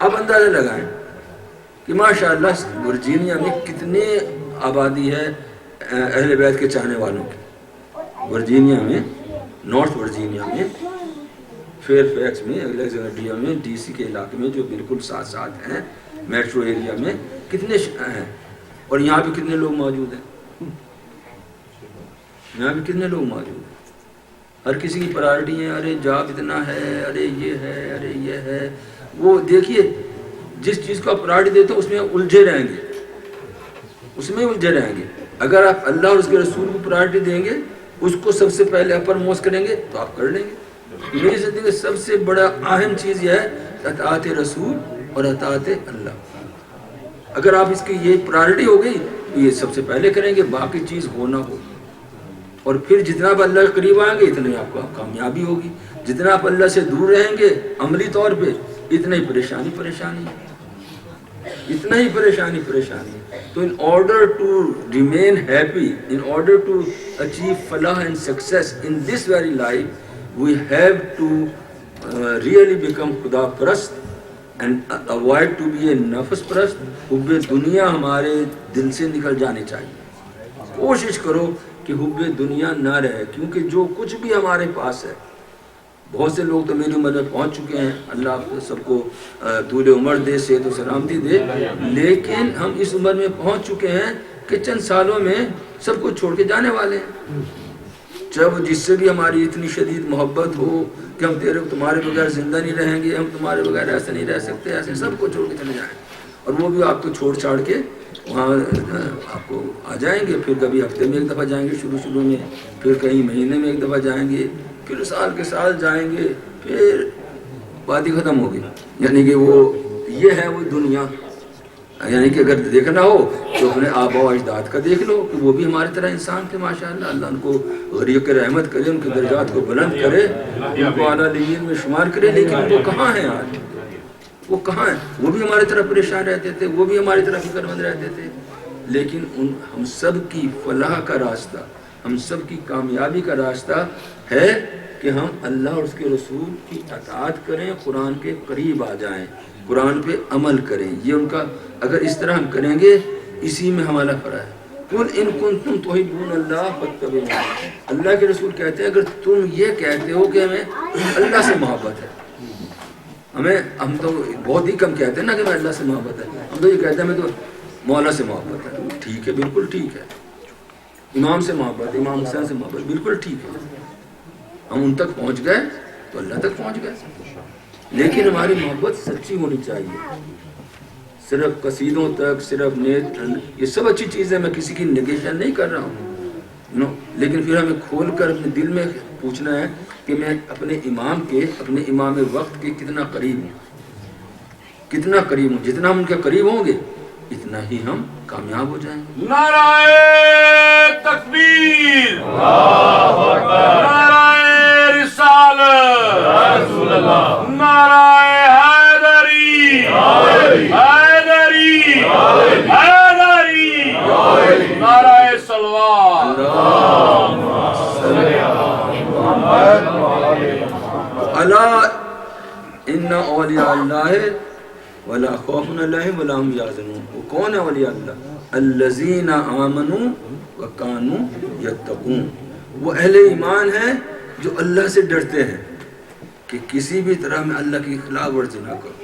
A: آپ اندازہ لگائیں کہ ماشاءاللہ ورجینیا میں کتنے آبادی ہے اہل بیت کے چاہنے والوں کی. ورجینیا میں، نارتھ ورجینیا میں، فیئر فیکس میں، الیگزینڈریا میں، ڈی سی کے علاقے میں جو بالکل ساتھ ساتھ ہیں میٹرو ایریا میں کتنے ہیں، اور یہاں بھی کتنے لوگ موجود ہیں. یہاں بھی کتنے لوگ موجود ہیں. ہر کسی کی پرائرٹی ہے، ارے جاب اتنا ہے، ارے یہ ہے، ارے یہ ہے. وہ دیکھیے جس چیز کو آپ پرائرٹی دیتے ہو اس میں الجھے رہیں گے، اس میں الجھے رہیں گے. اگر آپ اللہ اور اس کے رسول کو پرائرٹی دیں گے، اس کو سب سے پہلے اپر موسٹ کریں گے تو آپ کر لیں گے. میری زندگی میں سب سے بڑا اہم چیز یہ ہے اطاعت رسول اور اطاعت اللہ. اگر آپ اس کی یہ پرائرٹی ہو گئی تو یہ سب سے پہلے کریں گے، باقی چیز ہو نہ ہو. اور پھر جتنا آپ اللہ کے قریب آئیں گے اتنا ہی آپ کو کامیابی ہوگی. جتنا آپ اللہ سے دور رہیں گے عملی طور پہ اتنا ہی پریشانی ہے، اتنا ہی پریشانی ہے. تو in order to remain happy, in order to achieve falah and success in this very life, we have to really become خدا پرست and avoid to be a نفس پرست. حب دنیا ہمارے دل سے نکل جانی چاہیے. کوشش کرو کہ حب دنیا نہ رہے، کیونکہ جو کچھ بھی ہمارے پاس ہے، بہت سے لوگ تو میری عمر میں پہنچ چکے ہیں، اللہ سب کو طول عمر دے، صحت و سلامتی دے، لیکن ہم اس عمر میں پہنچ چکے ہیں کہ چند سالوں میں سب کچھ چھوڑ کے جانے والے ہیں. چاہے وہ جس سے بھی ہماری اتنی شدید محبت ہو کہ ہم تمہارے بغیر زندہ نہیں رہیں گے، ہم تمہارے بغیر ایسے نہیں رہ سکتے، ایسے سب کو چھوڑ کے چلے جائیں، اور وہ بھی آپ کو چھوڑ چھاڑ کے وہاں آپ کو آ جائیں گے. پھر کبھی ہفتے میں ایک دفعہ جائیں گے شروع میں، پھر کہیں مہینے میں ایک دفعہ جائیں گے، پھر سال کے سال جائیں گے، پھر بات ہی ختم ہوگی. یعنی کہ وہ یہ ہے وہ دنیا. یعنی کہ اگر دیکھنا ہو تو اپنے آبا و اجداد کا دیکھ لو کہ وہ بھی ہماری طرح انسان تھے ماشاءاللہ. اللہ ان کو غریق رحمت کرے، ان کے درجات کو بلند کرے، ان کو اعلیٰ علیین میں شمار کرے. لیکن وہ کہاں ہیں آج؟ وہ کہاں ہیں؟ وہ بھی ہماری طرح پریشان رہتے تھے، وہ بھی ہماری طرح فکر مند رہتے تھے. لیکن ہم سب کی فلاح کا راستہ، ہم سب کی کامیابی کا راستہ ہے کہ ہم اللہ اور اس کے رسول کی اطاعت کریں، قرآن کے قریب آ جائیں، قرآن پہ عمل کریں. یہ ان کا اگر اس طرح ہم کریں گے، اسی میں ہمارا فرا ہے. قُلْ إِن كُنتُمْ تُحِبُّونَ اللَّهَ فَاتَّبِعُونِی. اللہ کے رسول کہتے ہیں اگر تم یہ کہتے ہو کہ ہمیں اللہ سے محبت ہے، ہم تو بہت ہی کم کہتے ہیں نا کہ ہمیں اللہ سے محبت ہے، ہم تو یہ کہتے ہیں ہمیں تو مولا سے محبت ہے. ٹھیک ہے، بالکل ٹھیک ہے. امام سے محبت، امام حسین سے محبت، بالکل ٹھیک ہے. ہم ان تک پہنچ گئے تو اللہ تک پہنچ گئے. لیکن ہماری محبت سچی ہونی چاہیے. صرف قصیدوں تک، صرف نیت، یہ سب اچھی چیزیں، میں کسی کی نگیشن نہیں کر رہا ہوں، لیکن پھر ہمیں کھول کر اپنے دل میں پوچھنا ہے کہ میں اپنے امام کے، اپنے امام وقت کے کتنا قریب ہوں، کتنا قریب ہوں. جتنا ہم ان کے قریب ہوں گے اتنا ہی ہم کامیاب ہو جائیں گے.
B: نعرہ تکبیر، اللہ اکبر، نعرہ رسالت، رسول اللہ، نعرہ حیدری، حیدری، حیدری، نعرہ صلوات.
A: الا ان اولیاء اللہ ولا خوف علیہم ولا هم یحزنون. وہ کون ہے اولیاء اللہ؟ الذین آمنوا وکانوا یتقون. وہ اہل ایمان ہیں جو اللہ سے ڈرتے ہیں کہ کسی بھی طرح میں اللہ کی خلاف ورزی نہ کرو،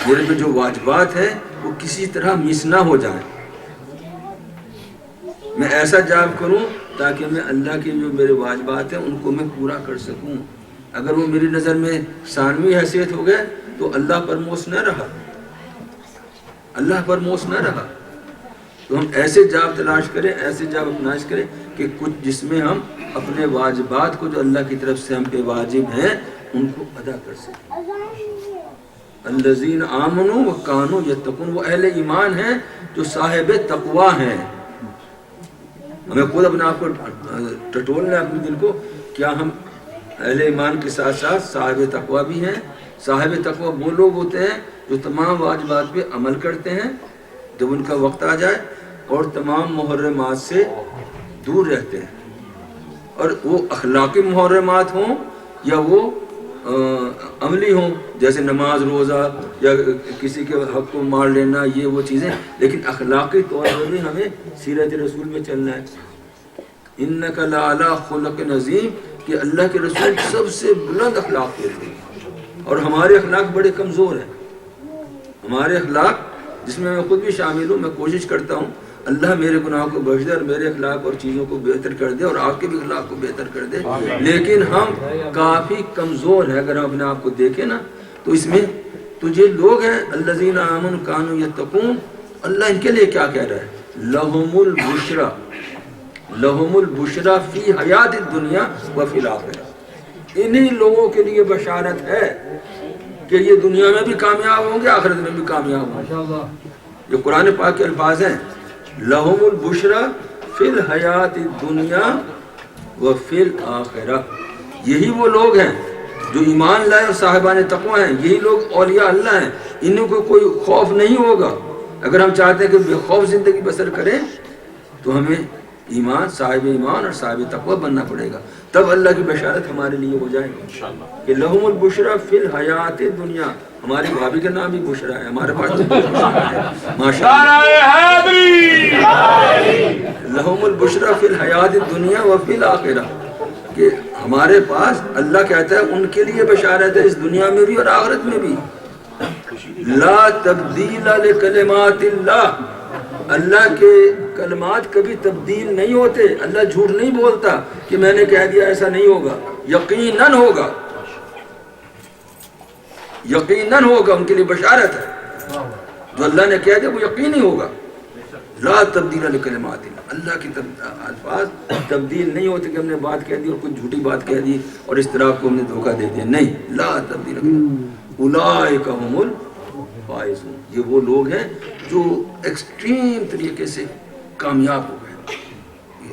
A: میرے پہ جو واجبات ہیں وہ کسی طرح مس نہ ہو جائیں. میں ایسا جاب کروں تاکہ میں اللہ کے جو میرے واجبات ہیں ان کو میں پورا کر سکوں. اگر وہ میری نظر میں ثانوی حیثیت ہو گئے تو اللہ فرموش نہ رہا، اللہ فرموش نہ رہا. تو ہم ایسے جاب تلاش کریں، ایسے جاب اپنائش کریں کہ کچھ جس میں ہم اپنے واجبات کو جو اللہ کی طرف سے ہم پہ واجب ہیں ان کو ادا کر سکیں. الذین آمنوا وکانوا یتقون. وہ اہل ایمان ہیں جو صاحب تقوی ہیں. ہمیں خود اپنے آپ کو ٹٹولنا ہے، اپنے دل کو، کیا ہم اہل ایمان کے ساتھ ساتھ صاحب تقوی بھی ہیں؟ صاحب تقوی وہ لوگ ہوتے ہیں جو تمام واجبات پہ عمل کرتے ہیں جب ان کا وقت آ جائے، اور تمام محرمات سے دور رہتے ہیں. اور وہ اخلاقی محرمات ہوں یا وہ عملی ہوں، جیسے نماز روزہ یا کسی کے حق کو مار لینا، یہ وہ چیزیں، لیکن اخلاقی طور پر بھی ہمیں سیرت رسول میں چلنا ہے۔ انک لعلی خلق عظیم، کہ اللہ کے رسول سب سے بلند اخلاق کے تھے، اور ہمارے اخلاق بڑے کمزور ہیں۔ ہمارے اخلاق، جس میں خود بھی شامل ہوں، میں کوشش کرتا ہوں اللہ میرے گناہوں کو بخش دے اور میرے اخلاق اور چیزوں کو بہتر کر دے اور آپ کے بھی اخلاق کو بہتر کر دے، لیکن ہم کافی کمزور ہیں۔ اگر ہم اپنے آپ کو دیکھیں نا تو اس میں تو یہ لوگ ہیں الذین آمنوا کانوا یتقون، اللہ ان کے لیے کیا کہہ رہا ہے؟ لہم البشرا، لہم البشرا فی حیات الدنیا وفی الآخرہ، انہی لوگوں کے لیے بشارت ہے کہ یہ دنیا میں بھی کامیاب ہوں گے، آخرت میں بھی کامیاب ہوں گے۔ یہ قرآن پاک کے الفاظ ہیں، لہم البشرا فی الحیات الدنیا وفی الآخرہ، یہی وہ لوگ ہیں جو ایمان لائے اور صاحبان تقوی ہیں، یہی لوگ اولیاء اللہ ہیں، انہوں کو کوئی خوف نہیں ہوگا۔ اگر ہم چاہتے ہیں کہ بے خوف زندگی بسر کریں تو ہمیں ایمان، صاحب ایمان اور صاحب تقوی بننا پڑے گا، تب اللہ کی بشارت ہمارے لیے ہو جائے گی کہ لہم البشرا فی الحیات دنیا۔ ہماری بھابھی کا نام بھی بشرا ہے، ہمارے پاس ماشاءاللہ، لہم البشرا فی الحیات دنیا وفی الآخرہ، کہ ہمارے پاس اللہ کہتا ہے ان کے لیے بشارت ہے اس دنیا میں بھی اور آخرت میں بھی۔ لا تبدیل لکلمات اللہ، اللہ کے کلمات کبھی تبدیل نہیں ہوتے، اللہ جھوٹ نہیں بولتا کہ میں نے کہہ دیا ایسا نہیں ہوگا، یقیناً ہوگا، یقیناً ہوگا، ان کے لیے بشارت ہے، جو اللہ نے کہہ دیا وہ یقینی ہوگا۔ لا تبدیل لکلمات اللہ، اللہ کی الفاظ تبدیل نہیں ہوتے کہ ہم نے بات کہہ دی اور کچھ جھوٹی بات کہہ دی اور اس طرح کو ہم نے دھوکہ دے دیا، نہیں، لا تبدیل اولئک هم الفائزون، یہ وہ لوگ ہیں جو ایکسٹریم طریقے سے کامیاب ہو گئے،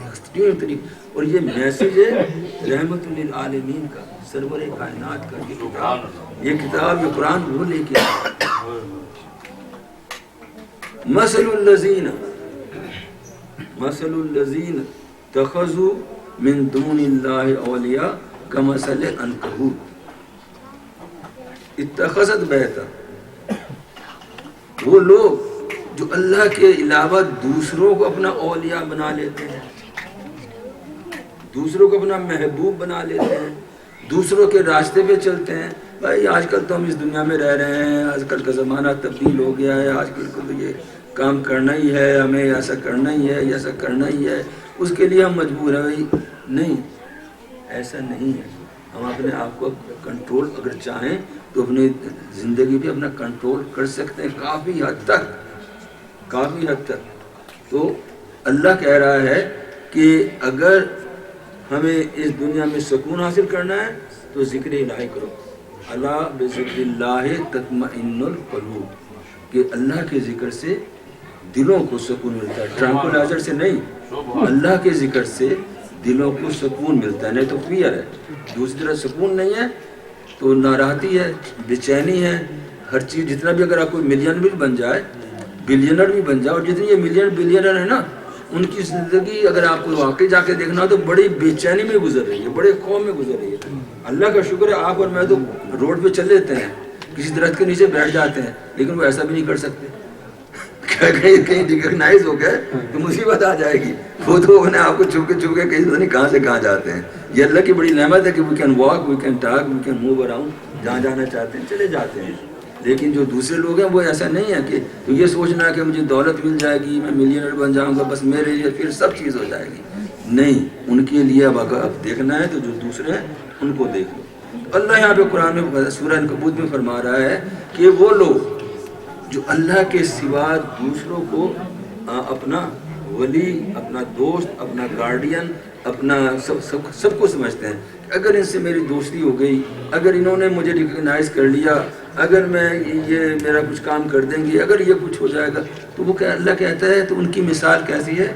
A: ایکسٹریم طریقے، اور یہ میسیج ہے رحمت للعالمین کا، سرور کائنات کا یہ کتاب، یہ قرآن وہ لے کے مثل الذین اتخذوا من دون اللہ اولیاء کمثل عنکبوت اتخذت بیتا، وہ لوگ جو اللہ کے علاوہ دوسروں کو اپنا اولیاء بنا لیتے ہیں، دوسروں کو اپنا محبوب بنا لیتے ہیں، دوسروں کے راستے پہ چلتے ہیں۔ بھائی آج کل تو ہم اس دنیا میں رہ رہے ہیں، آج کل کا زمانہ تبدیل ہو گیا ہے، آج کل کو تو یہ کام کرنا ہی ہے، ہمیں ایسا کرنا ہی ہے، ایسا کرنا ہی ہے، اس کے لیے ہم مجبور ہیں۔ بھائی نہیں، ایسا نہیں ہے، ہم اپنے آپ کو کنٹرول اگر چاہیں تو اپنی زندگی پہ اپنا کنٹرول کر سکتے ہیں کافی حد تک، کافی حد تک۔ تو اللہ کہہ رہا ہے کہ اگر ہمیں اس دنیا میں سکون حاصل کرنا ہے تو ذکر الہی کرو، الا بذکر اللہ تطمئن القلوب، کہ اللہ کے ذکر سے دلوں کو سکون ملتا ہے، ٹرانکولائزر سے نہیں، اللہ کے ذکر سے دلوں کو سکون ملتا ہے، نہیں تو فیئر ہے، دوسری طرح سکون نہیں ہے تو ناراحتی ہے، بے چینی ہے، ہر چیز، جتنا بھی اگر آپ کوئی ملین بھی بن جائے، بلینر بھی بن جائے، اور جتنی یہ ملین بلینر ہے نا، ان کی زندگی اگر آپ کو واقعی جا کے دیکھنا ہو تو بڑی بے چینی میں گزر رہی ہے، بڑے خوف میں گزر رہی ہے۔ اللہ کا شکر ہے آپ اور میں تو روڈ پہ چل لیتے ہیں، کسی درخت کے نیچے بیٹھ جاتے ہیں، لیکن وہ ایسا بھی نہیں کر سکتے، کہیں ریکگنائز ہو گئے تو مصیبت آ جائے گی، وہ تو انہیں آپ کو چھو کے کہیں پتہ نہیں کہاں سے کہاں جاتے ہیں۔ یہ اللہ کی بڑی نعمت ہے کہ we can walk, we can talk, we can move around, جہاں جانا چاہتے ہیں چلے جاتے ہیں۔ لیکن جو دوسرے لوگ ہیں وہ ایسا نہیں ہے کہ تو یہ سوچنا کہ مجھے دولت مل جائے گی، میں ملینر بن جاؤں گا، بس میرے لیے پھر سب چیز ہو جائے گی، نہیں، ان کے لیے اب اگر دیکھنا ہے تو جو دوسرے ہیں ان کو دیکھ لو۔ اللہ یہاں پہ قرآن میں سورہ عنکبوت میں فرما رہا ہے کہ وہ لوگ جو اللہ کے سوا دوسروں کو اپنا ولی، اپنا دوست، اپنا گارڈین، اپنا سب کو سمجھتے ہیں، اگر ان سے میری دوستی ہو گئی، اگر انہوں نے مجھے ریکگنائز کر لیا، اگر میں یہ میرا کچھ کام کر دیں گے، اگر یہ کچھ ہو جائے گا، تو وہ اللہ کہتا ہے تو ان کی مثال کیسی ہے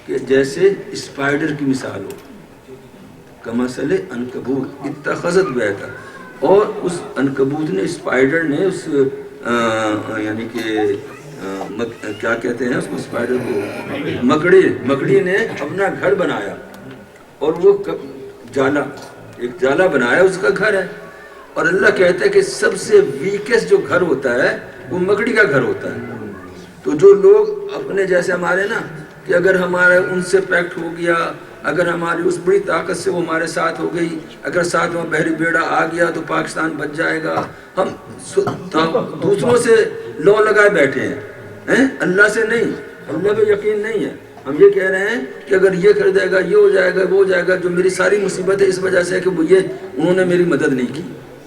A: کہ جیسے اسپائڈر کی مثال ہو، کمثل عنکبوت اتخذت بیتا، اور اس عنکبوت نے، اسپائڈر نے، اس یعنی کہ کیا کہتے ہیں اس کو، اسپائڈر کو، مکڑی نے اپنا گھر بنایا، اور وہ جالا، ایک جالا بنایا اس کا گھر ہے. اور اللہ کہتا ہے کہ سب سے ویکسٹ جو گھر ہوتا ہے وہ مکڑی کا گھر ہوتا ہے. تو جو لوگ اپنے جیسے ہمارے نا کہ اگر ہمارا ان سے پیکٹ ہو گیا, اگر ہماری اس بڑی طاقت سے وہ ہمارے ساتھ ہو گئی, اگر ساتھ میں بحری بیڑا آ گیا تو پاکستان بچ جائے گا, ہم دوسروں سے لو لگائے بیٹھے ہیں, اللہ سے نہیں, اللہ پہ یقین نہیں ہے. ہم یہ کہہ رہے ہیں کہ اگر یہ کر دے گا, یہ ہو جائے گا, وہ ہو جائے گا. جو میری ساری مصیبت ہے اس وجہ سے ہے کہ وہ یہ انہوں نے میری مدد نہیں کی,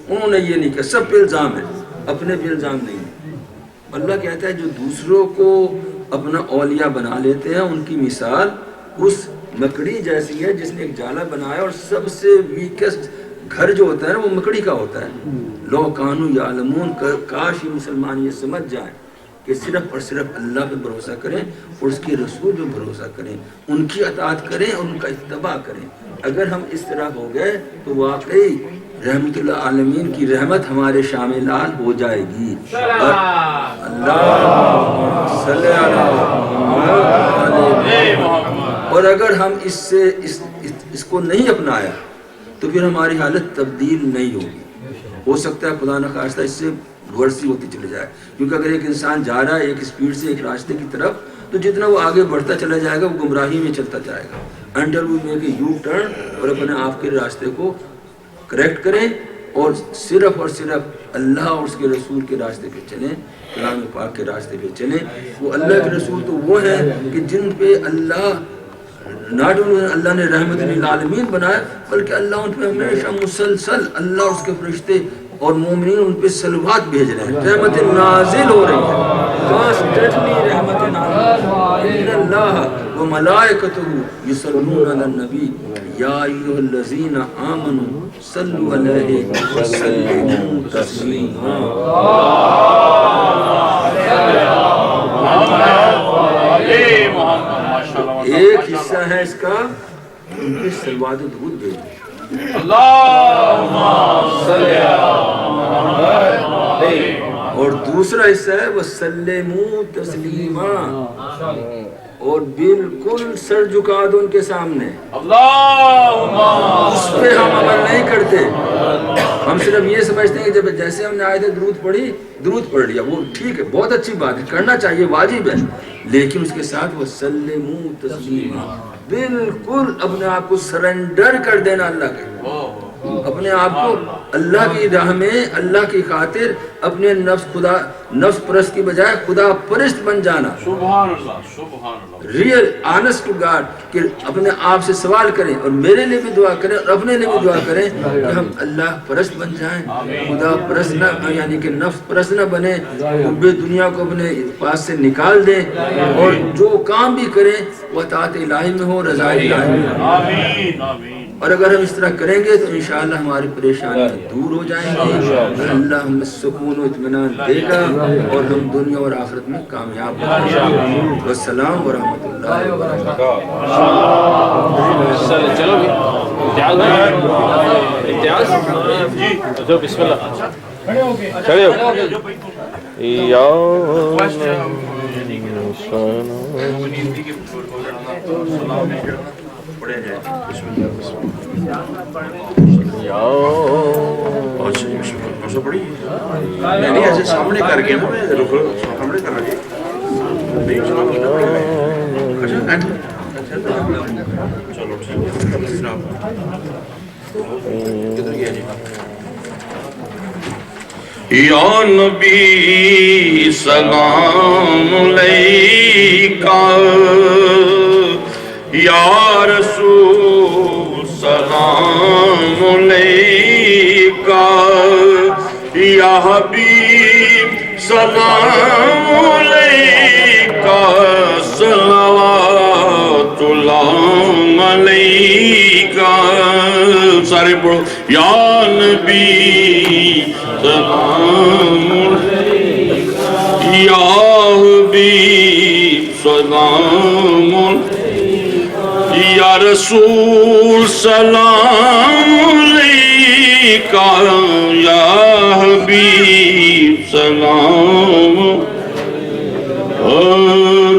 A: انہوں نے یہ نہیں کیا. سب پہ الزام ہے, اپنے پہ الزام نہیں ہے. اللہ کہتا ہے جو دوسروں کو اپنا اولیاء بنا لیتے ہیں ان کی مثال اس مکڑی جیسی ہے جس نے ایک جالا بنایا, اور سب سے ویکسٹ گھر جو ہوتا ہے نا وہ مکڑی کا ہوتا ہے. لو کانو یعلمون, کاش یہ مسلمان یہ سمجھ جائیں کہ صرف اور صرف اللہ پہ بھروسہ کریں اور اس کے رسول پہ بھروسہ کریں, ان کی اطاعت کریں اور ان کا اتباع کریں. اگر ہم اس طرح ہو گئے تو واقعی رحمت اللہ عالمین کی رحمت ہمارے شامل ہو جائے گی. اور اگر ہم اس کو نہیں اپنایا تو پھر ہماری حالت تبدیل نہیں ہوگی. ہو سکتا ہے خدا نخواستہ اس سے ورسی ہوتی چلی جائے, کیونکہ اگر ایک انسان جا رہا ہے ایک اسپیڈ سے ایک راستے کی طرف تو جتنا وہ آگے بڑھتا چلا جائے گا وہ گمراہی میں چلتا جائے گا. انڈر وو میں کہ یو ٹرن اور اپنے آپ کے راستے کو کریکٹ کریں اور صرف اللہ اور اس کے رسول کے راستے پہ چلیں, کلام پاک کے راستے پہ چلیں. وہ اللہ کے رسول تو وہ ہیں کہ جن پہ ناٹ اونلی اللہ نے رحمت للعالمین بنایا بلکہ اللہ ان پہ ہمیشہ مسلسل اللہ اور اس کے فرشتے اور مومنین ان پہ صلوات بھیج رہے ہیں, رحمت نازل ہو رہی ہے, کانسٹنٹلی رحمت نازل. ان اللہ و ملائکتہ یصلون علی النبی یا ایھا الذین آمنوا صلوا علیہ وسلموا تسلیما. ایک حصہ ہے اس کا ان کی صلوات و درود بھیجنا. اور دوسرا حصہ ہے وسلموا تسلیما, اور بالکل سر جھکا دو ان کے سامنے. اس پہ ہم عمل نہیں کرتے, ہم صرف یہ سمجھتے ہیں کہ جب جیسے ہم نے آیت درود پڑھی درود پڑھ لیا, وہ ٹھیک ہے, بہت اچھی بات ہے, کرنا چاہیے, واجب ہے, لیکن اس کے ساتھ وسلموا تسلیما, بالکل اپنے آپ کو سرنڈر کر دینا اللہ کے, اپنے آپ کو اللہ کی راہ میں اللہ کی خاطر اپنے نفس پرست کی بجائے خدا پرست بن جانا.
B: سبحان اللہ, سبحان اللہ.
A: ریئل آنسٹ ٹو گاڈ کہ اپنے آپ سے سوال کریں اور میرے لیے بھی دعا کریں اور اپنے لیے بھی دعا کریں کہ ہم اللہ پرست بن جائیں, خدا پرست نہ, یعنی کہ نفس پرست نہ بنے, حب دنیا کو اپنے پاس سے نکال دیں اور جو کام بھی کریں وہ اطاعت الہی میں ہو, رضا الہی میں ہو.
B: آمین آمین.
A: اور اگر ہم اس طرح کریں گے تو انشاءاللہ ہماری پریشانیاں دور ہو جائیں گی, اللہ ہمیں سکون و اطمینان دے گا اور ہم دنیا اور آخرت میں کامیاب ہوں گے. والسلام ورحمۃ اللہ وبرکاتہ.
C: چلو امتیاز بسم اللہ کھڑے ہو.
D: نہیں ایسے سامنے کر کے سامنے کر رہے چلو ٹھیک ہے.
B: یا نبی سلام علیکہ, یا رسول سلام علیکہ, یا حبیب سلام علیکہ, صلوات اللہ علیکہ. سارے پڑھو. یا نبی سلام علیکہ, یا حبیب سلام علیکہ, یا رسول سلام علیکہ, یا حبیب سلام.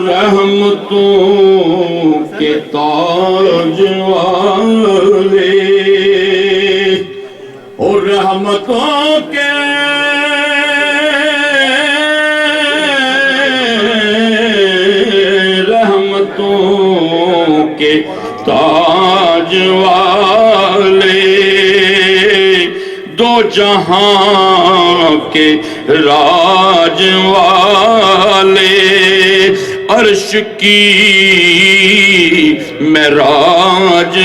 B: رحمتوں کے تاج والے رحمتوں کے تاج والے دو جہاں کے راج والے عرش کی معراج